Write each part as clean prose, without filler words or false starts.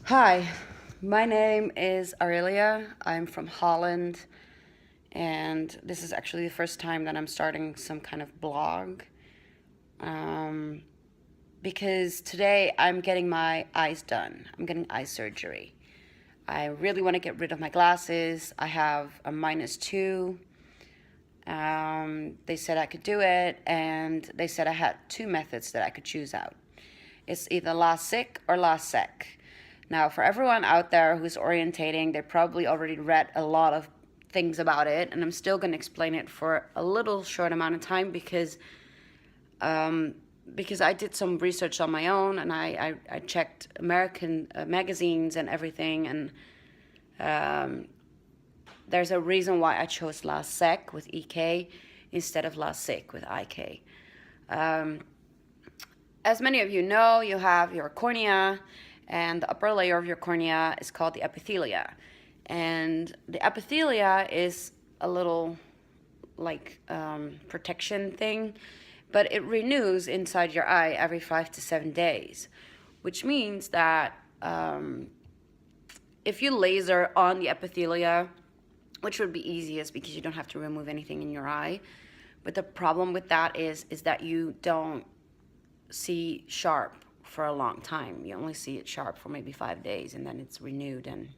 Hi, my name is Aurelia. I'm from Holland, and this is actually the first time that I'm starting some kind of blog. Um, because today I'm getting my eyes done. I'm getting eye surgery. I really want to get rid of my glasses. I have a -2. They said I could do it, and they said I had two methods that I could choose out. It's either lasek or lasek. Now, for everyone out there who's orientating, they probably already read a lot of things about it, and I'm still going to explain it for a little short amount of time um, because I did some research on my own, and I checked American magazines and everything, and um, there's a reason why I chose lasek with EK instead of lasik with IK. Um, as many of you know, you have your cornea, and the upper layer of your cornea is called the epithelia. And the epithelia is a little protection thing, but it renews inside your eye every 5 to 7 days, which means that if you laser on the epithelia, which would be easiest because you don't have to remove anything in your eye, but the problem with that is that you don't see sharp for a long time. You only see it sharp for maybe 5 days, and then it's renewed, and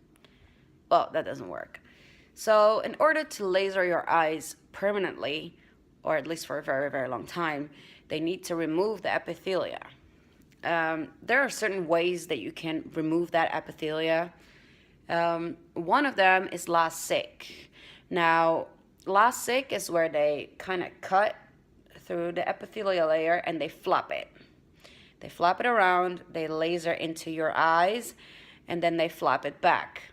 well, that doesn't work. So in order to laser your eyes permanently, or at least for a very, very long time, they need to remove the epithelia. There are certain ways that you can remove that epithelia. One of them is lasik. Now, lasik is where they kind of cut through the epithelial layer and they flop it. They flop it around, they laser into your eyes, and then they flop it back.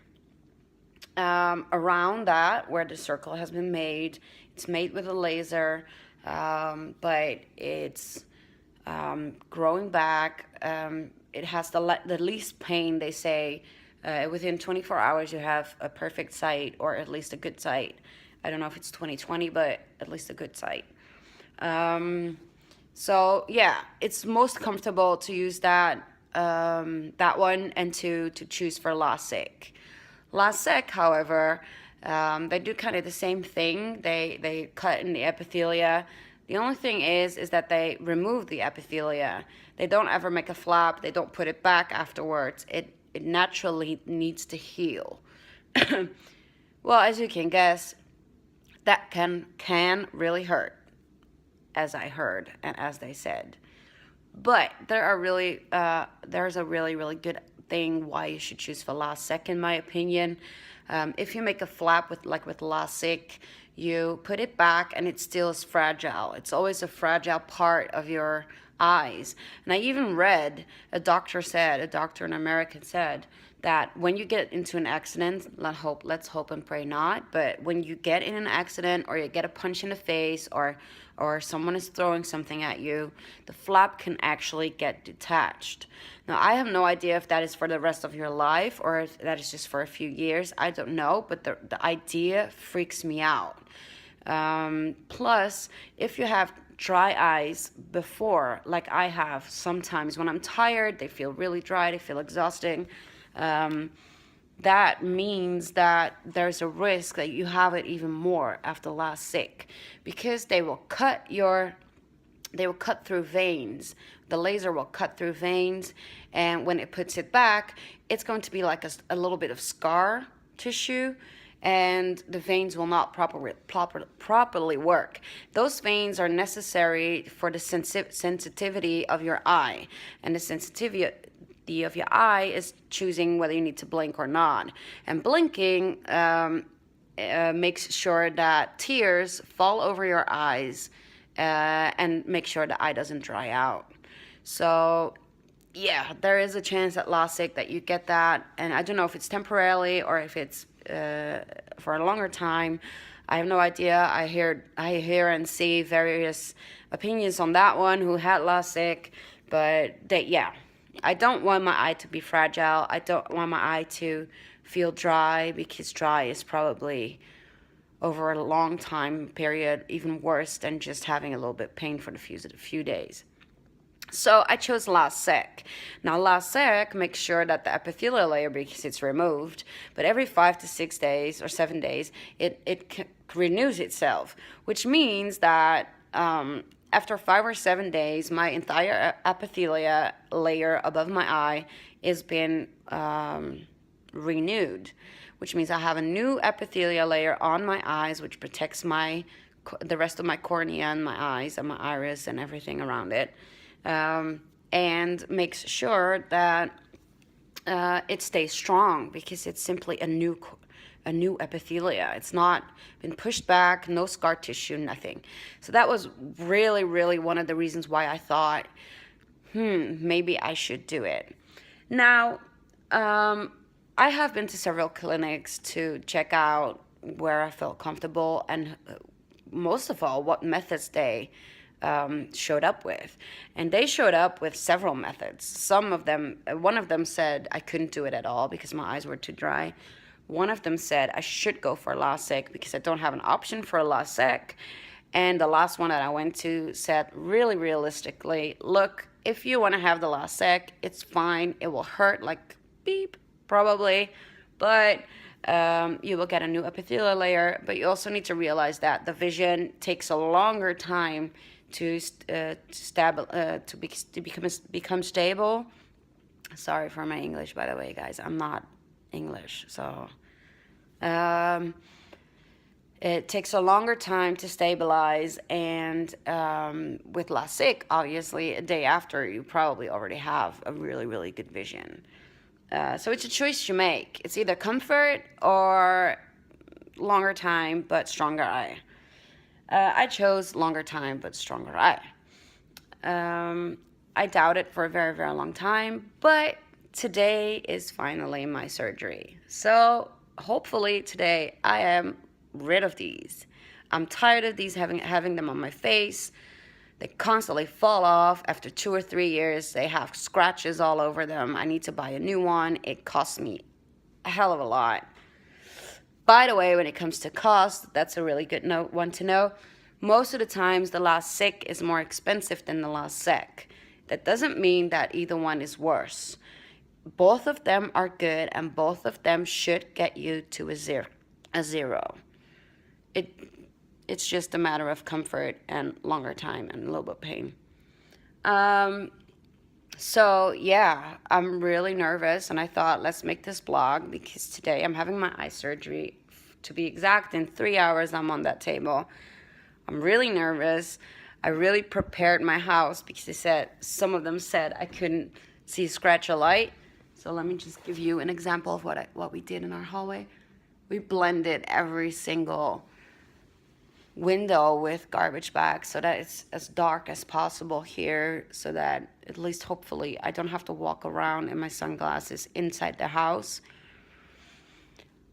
Around that, where the circle has been made, it's made with a laser, but it's growing back. It has the least pain, they say. Within 24 hours, you have a perfect sight, or at least a good sight. I don't know if it's 20/20, but at least a good sight. So yeah, it's most comfortable to use that one and to choose for lasik. Lasek, however, they do kind of the same thing. They cut in the epithelia. The only thing is that they remove the epithelia. They don't ever make a flap. They don't put it back afterwards. It naturally needs to heal. Well, as you can guess, that can really hurt, as I heard and as they said. But there's a really good thing why you should choose for lasik, in my opinion. If you make a flap with lasik, you put it back and it still is fragile. It's always a fragile part of your eyes. And I even read a doctor in America said that when you get into an accident, let's hope and pray not, but when you get in an accident or you get a punch in the face or someone is throwing something at you, the flap can actually get detached. Now, I have no idea if that is for the rest of your life or if that is just for a few years. I don't know, but the idea freaks me out. Plus, if you have dry eyes before, like I have sometimes when I'm tired, they feel really dry, they feel exhausting. That means that there's a risk that you have it even more after lasik, because they will cut through veins. The laser will cut through veins, and when it puts it back, it's going to be like a little bit of scar tissue, and the veins will not properly work. Those veins are necessary for the sensitivity of your eye, and the sensitivity of your eye is choosing whether you need to blink or not. And blinking makes sure that tears fall over your eyes and make sure the eye doesn't dry out. So yeah, there is a chance at lasik that you get that, and I don't know if it's temporarily or if it's for a longer time. I have no idea. I hear and see various opinions on that one who had lasik, but yeah, I don't want my eye to be fragile. I don't want my eye to feel dry, because dry is probably over a long time period even worse than just having a little bit pain for the few days. So I chose lasek. Now lasek makes sure that the epithelial layer, because it's removed, but every 5 to 6 days or 7 days, it renews itself, which means that after 5 or 7 days, my entire epithelia layer above my eye is been renewed, which means I have a new epithelial layer on my eyes, which protects the rest of my cornea and my eyes and my iris and everything around it, and makes sure that it stays strong, because it's simply a new epithelia. It's not been pushed back, no scar tissue, nothing. So that was really, really one of the reasons why I thought, maybe I should do it. Now, I have been to several clinics to check out where I felt comfortable, and most of all, what methods they showed up with. And they showed up with several methods. One of them said I couldn't do it at all because my eyes were too dry. One of them said I should go for lasek because I don't have an option for a lasek. And the last one that I went to said, really realistically, look, if you want to have the lasek, it's fine. It will hurt like beep, probably, but you will get a new epithelial layer. But you also need to realize that the vision takes a longer time to become stable. Sorry for my English, by the way, guys. I'm not English, so it takes a longer time to stabilize, and with lasik, obviously, a day after, you probably already have a really, really good vision. So it's a choice you make. It's either comfort or longer time but stronger eye. I chose longer time but stronger eye. I doubted for a very, very long time, but today is finally my surgery. So hopefully today I am rid of these. I'm tired of these, having them on my face. They constantly fall off. After 2 or 3 years, they have scratches all over them. I need to buy a new one. It costs me a hell of a lot. By the way, when it comes to cost, that's a really good one to know. Most of the times, the lasik is more expensive than the lasek. That doesn't mean that either one is worse. Both of them are good, and both of them should get you to a zero. It's just a matter of comfort and longer time and a little bit of pain. So yeah, I'm really nervous, and I thought, let's make this vlog because today I'm having my eye surgery. To be exact, in 3 hours I'm on that table. I'm really nervous. I really prepared my house because some of them said I couldn't see scratch a light. So let me just give you an example of what we did in our hallway. We blended every single window with garbage bags so that it's as dark as possible here, so that at least hopefully I don't have to walk around in my sunglasses inside the house.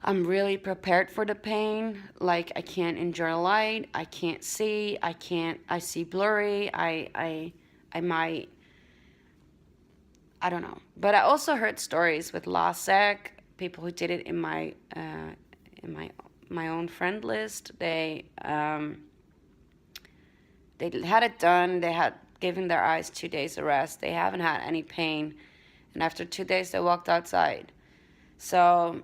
I'm really prepared for the pain. Like, I can't enjoy light, I can't see, I see blurry, I might, I don't know. But I also heard stories with lasek, people who did it in my own friend list. They had it done. They had given their eyes 2 days of rest. They haven't had any pain, and after 2 days they walked outside. So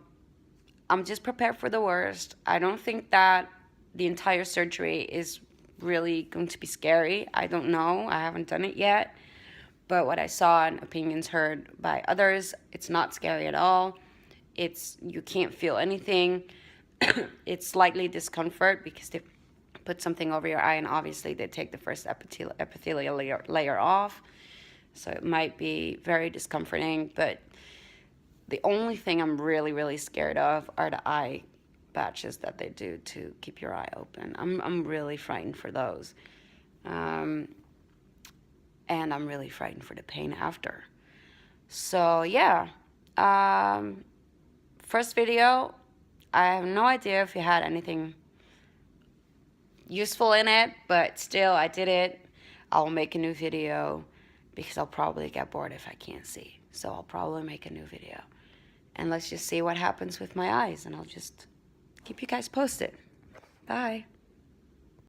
I'm just prepared for the worst. I don't think that the entire surgery is really going to be scary. I don't know. I haven't done it yet. But what I saw and opinions heard by others, it's not scary at all. You can't feel anything. It's slightly discomfort because they put something over your eye, and obviously they take the first epithelial layer off. So it might be very discomforting, but the only thing I'm really, really scared of are the eye patches that they do to keep your eye open. I'm really frightened for those. And I'm really frightened for the pain after. So yeah, first video. I have no idea if you had anything useful in it, but still, I did it. I'll make a new video because I'll probably get bored if I can't see. So I'll probably make a new video. And let's just see what happens with my eyes, and I'll just keep you guys posted. Bye.